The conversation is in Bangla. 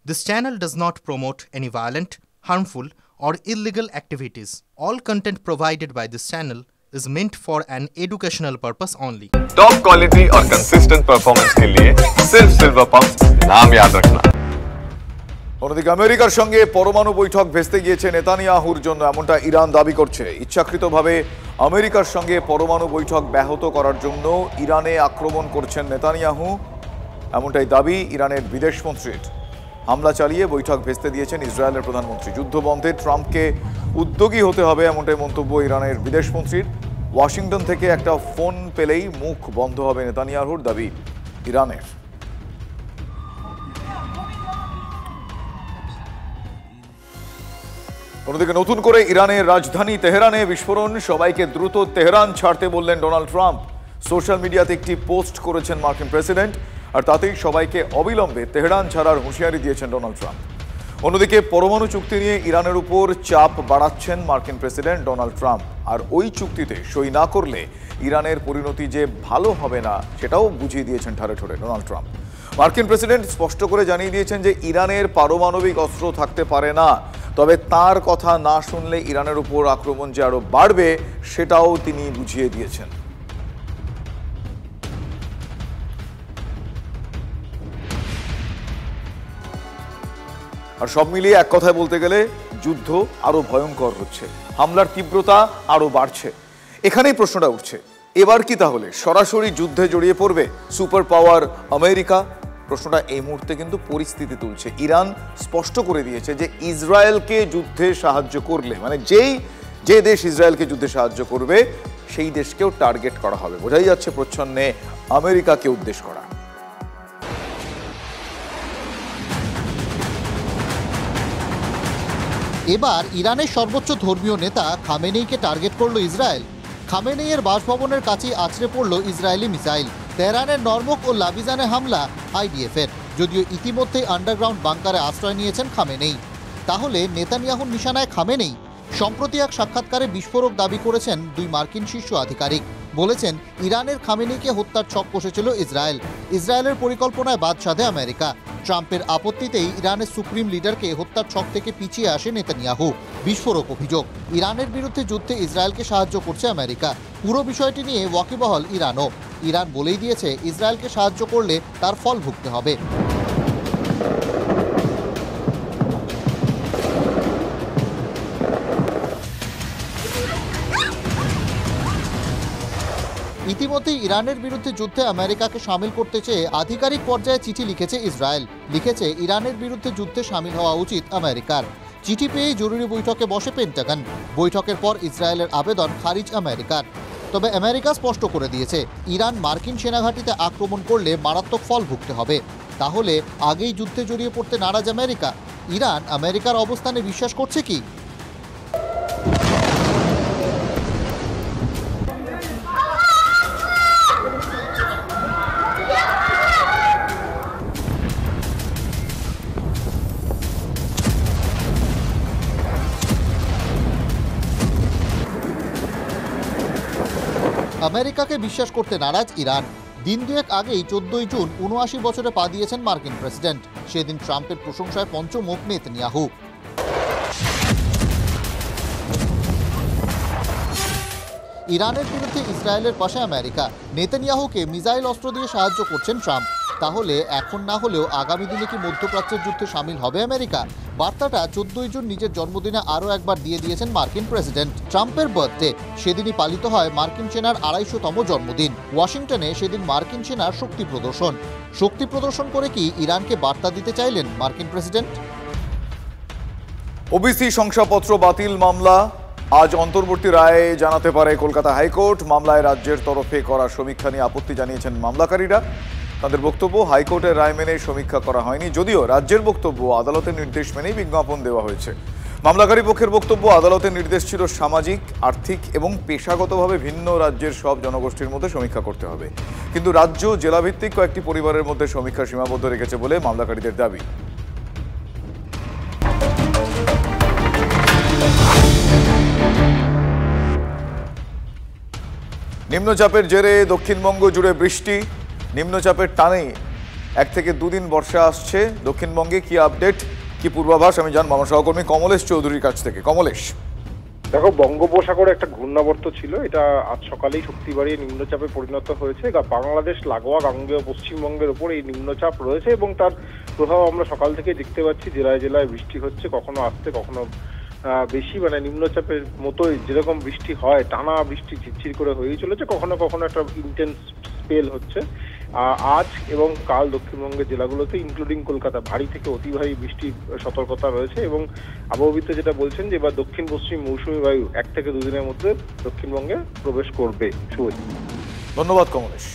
This channel does not promote any violent, harmful, or illegal activities. All content provided by this channel is meant for an educational purpose only. Top quality और कंसिस्टेंट परफॉर्मेंस के लिए सिर्फ सिल्वर पंप्स नाम याद रखना। অন্যদিকে আমেরিকার সঙ্গে পরমাণু বৈঠক ভেস্তে গিয়েছে নেতানিয়াহুর জন্য এমনটা ইরান দাবি করছে। ইচ্ছাকৃতভাবে আমেরিকার সঙ্গে পরমাণু বৈঠক ব্যাহত করার জন্য ইরানে আক্রমণ করছেন নেতানিয়াহু, এমনটাই দাবি ইরানের বিদেশমন্ত্রীর। হামলা চালিয়ে বৈঠক ভেস্তে দিয়েছেন ইসরায়েলের প্রধানমন্ত্রী। যুদ্ধবন্ধে ট্রাম্পকে উদ্যোগী হতে হবে এমনটাই মন্তব্য ইরানের বিদেশমন্ত্রীর। ওয়াশিংটন থেকে একটা ফোন পেলেই মুখ বন্ধ হবে নেতানিয়াহুর, দাবি ইরানের। অন্যদিকে নতুন করে ইরানের রাজধানী তেহরানে বিস্ফোরণ, সবাইকে দ্রুত তেহরান ছাড়তে বললেন ডোনাল্ড ট্রাম্প। সোশ্যাল মিডিয়াতে একটি পোস্ট করেছেন মার্কিন প্রেসিডেন্ট, আর তাতেই সবাইকে অবিলম্বে তেহরান ছাড়ার হুঁশিয়ারি দিয়েছেন ডোনাল্ড ট্রাম্প। অন্যদিকে পরমাণু চুক্তি নিয়ে ইরানের উপর চাপ বাড়াচ্ছেন মার্কিন প্রেসিডেন্ট ডোনাল্ড ট্রাম্প, আর ওই চুক্তিতে সই না করলে ইরানের পরিণতি যে ভালো হবে না সেটাও বুঝিয়ে দিয়েছেন ঠাড়ে ঠোড়ে ডোনাল্ড ট্রাম্প। মার্কিন প্রেসিডেন্ট স্পষ্ট করে জানিয়ে দিয়েছেন যে ইরানের পারমাণবিক অস্ত্র থাকতে পারে না, তবে তার কথা না শুনলে ইরানের উপর আক্রমণ যে আরো বাড়বে সেটাও তিনি বুঝিয়ে দিয়েছেন। আর সব মিলিয়ে এক কথায় বলতে গেলে যুদ্ধ আরো ভয়ঙ্কর হচ্ছে, হামলার তীব্রতা আরো বাড়ছে। এখানেই প্রশ্নটা উঠছে, এবার কি তাহলে সরাসরি যুদ্ধে জড়িয়ে পড়বে সুপার পাওয়ার আমেরিকা? প্রশ্নটা এই মুহূর্তে কিন্তু পরিস্থিতি তুলছে। ইরান স্পষ্ট করে দিয়েছে যে ইসরায়েলকে যুদ্ধে সাহায্য করলে, মানে যে দেশ ইসরায়েলকে যুদ্ধে সাহায্য করবে সেই দেশকেও টার্গেট করা হবে। বোঝাই যাচ্ছে প্রচ্ছন্নে আমেরিকাকে উদ্দেশ্য করা। এবার ইরানের সর্বোচ্চ ধর্মীয় নেতা খামেনেইকে টার্গেট করল ইসরায়েল। খামেনেইয়ের বাসভবনের কাছেই আছড়ে পড়ল ইসরায়েলি মিসাইল। তেহরানের নরমুক ও লাবিজানে হামলা আইডিএফের, যদিও ইতিমধ্যেই আন্ডারগ্রাউন্ড বাংকারে আশ্রয় নিয়েছেন খামেনেই। তাহলে নেতানিয়াহুর নিশানায় খামেনেই? সম্প্রতি এক সাক্ষাৎকারে বিস্ফোরক দাবি করেছেন দুই মার্কিন শীর্ষ আধিকারিক। বলেছেন ইরানের খামেনেইকে হত্যার ছক কষেছিল ইসরায়েল। ইসরায়েলের পরিকল্পনায় বাদ সাধে আমেরিকা। ট্রাম্পের আপত্তিতেই ইরানের সুপ্রিম লিডারকে হত্যার ছক থেকে পিছিয়ে আসে নেতানিয়াহু। বিস্ফোরক অভিযোগ, ইরানের বিরুদ্ধে যুদ্ধে ইসরায়েলকে সাহায্য করছে আমেরিকা। পুরো বিষয়টি নিয়ে ওয়াকিবহাল ইরানও। ইরান বলেই দিয়েছে ইসরায়েলকে সাহায্য করলে তার ফল ভুগতে হবে। ইতিমধ্যেই ইরানের বিরুদ্ধে যুদ্ধে আমেরিকাকে সামিল করতে চেয়ে আধিকারিক পর্যায়ে চিঠি লিখেছে ইসরায়েল। লিখেছে ইরানের বিরুদ্ধে যুদ্ধে সামিল হওয়া উচিত আমেরিকার। চিঠি পেয়েই জরুরি বৈঠকে বসে পেন্টাগন। বৈঠকের পর ইসরায়েলের আবেদন খারিজ আমেরিকার। তবে আমেরিকা স্পষ্ট করে দিয়েছে ইরান মার্কিন সেনাঘাঁটিতে আক্রমণ করলে মারাত্মক ফল ভুগতে হবে। তাহলে আগেই যুদ্ধে জড়িয়ে পড়তে নারাজ আমেরিকা। ইরান আমেরিকার অবস্থানে বিশ্বাস করছে কি? আমেরিকাকে বিশ্বাস করতে নারাজ ইরান। দিন দুয়েক আগেই 14 জুন ৭৯ বছরে পা দিয়েছেন মার্কিন প্রেসিডেন্ট। সেদিন ট্রাম্পের প্রশংসায় পঞ্চমুখ নেতানিয়াহু। ইরানের বিরুদ্ধে ইসরায়েলের পাশে আমেরিকা। নেতানিয়াহুকে মিসাইল অস্ত্র দিয়ে সাহায্য করছেন ট্রাম্প। তাহলে এখন না হলেও আগামী দিনে কি মধ্যপ্রাচ্যের যুদ্ধে সামিল হবে আমেরিকা? বার্তাটা 14 জুন নিজের জন্মদিনে আরও একবার দিয়ে দিয়েছেন মার্কিন প্রেসিডেন্ট। ট্রাম্পের বার্থডে, সেদিনই পালিত হয় মার্কিন সেনার ২৫০তম জন্মদিন। ওয়াশিংটনে সেদিন মার্কিন সেনার শক্তি প্রদর্শন করে কি ইরানকে বার্তা দিতে চাইলেন মার্কিন প্রেসিডেন্ট? ওবিসি শংসাপত্র বাতিল মামলা আজ অন্তর্বর্তী রায়ে জানাতে পারে কলকাতা হাইকোর্ট। মামলায় রাজ্যের তরফে করা সমীক্ষা নিয়ে আপত্তি জানিয়েছেন মামলাকারীরা। তাদের বক্তব্য, হাইকোর্টের রায় মেনে সমীক্ষা করা হয়নি, যদিও রাজ্যের বক্তব্য আদালতের নির্দেশ মেনেই বিজ্ঞাপন দেওয়া হয়েছে। মামলাকারী পক্ষের বক্তব্য, আদালতের নির্দেশ ছিল সামাজিক, আর্থিক এবং পেশাগতভাবে ভিন্ন রাজ্যের সব জনগোষ্ঠীর মধ্যে সমীক্ষা করতে হবে, কিন্তু রাজ্য জেলাভিত্তিক কয়েকটি পরিবারের মধ্যে সমীক্ষা সীমাবদ্ধ রেখেছে বলে মামলাকারীদের দাবি। নিম্নচাপের জেরে দক্ষিণবঙ্গ জুড়ে বৃষ্টি। নিম্নচাপের টানে 1 থেকে 2 দিন বর্ষা আসছে দক্ষিণবঙ্গে। কি আপডেট, কি পূর্বাভাস, আমি জানবো আমার সহকর্মী কমলেশ চৌধুরীর কাছ থেকে। কমলেশ, দেখো, বঙ্গোপসাগরে একটা ঘূর্ণাবর্ত ছিল, এটা আজ সকালেই শক্তি বাড়িয়ে নিম্নচাপে পরিণত হয়েছে। বাংলাদেশ লাগোয়া গাঙ্গেয় পশ্চিমবঙ্গের উপর এই নিম্নচাপ রয়েছে এবং তার প্রভাব আমরা সকাল থেকে দেখতে পাচ্ছি। জেলায় জেলায় বৃষ্টি হচ্ছে, কখনো আসতে কখনো বেশি, মানে নিম্নচাপের মতোই যেরকম বৃষ্টি হয়, টানা বৃষ্টি ঝিরঝির করে হয়েই চলেছে, কখনো কখনো একটা ইন্টেন্স স্পেল হচ্ছে। আজ এবং কাল দক্ষিণবঙ্গের জেলাগুলোতে ইনক্লুডিং কলকাতা ভারী থেকে অতি ভারী বৃষ্টির সতর্কতা রয়েছে এবং আবহাওয়াবিদ যেটা বলছেন যে এবার দক্ষিণ পশ্চিম মৌসুমী বায়ু 1 থেকে 2 দিনের মধ্যে দক্ষিণবঙ্গে প্রবেশ করবে। শুভ, ধন্যবাদ কমলেশ।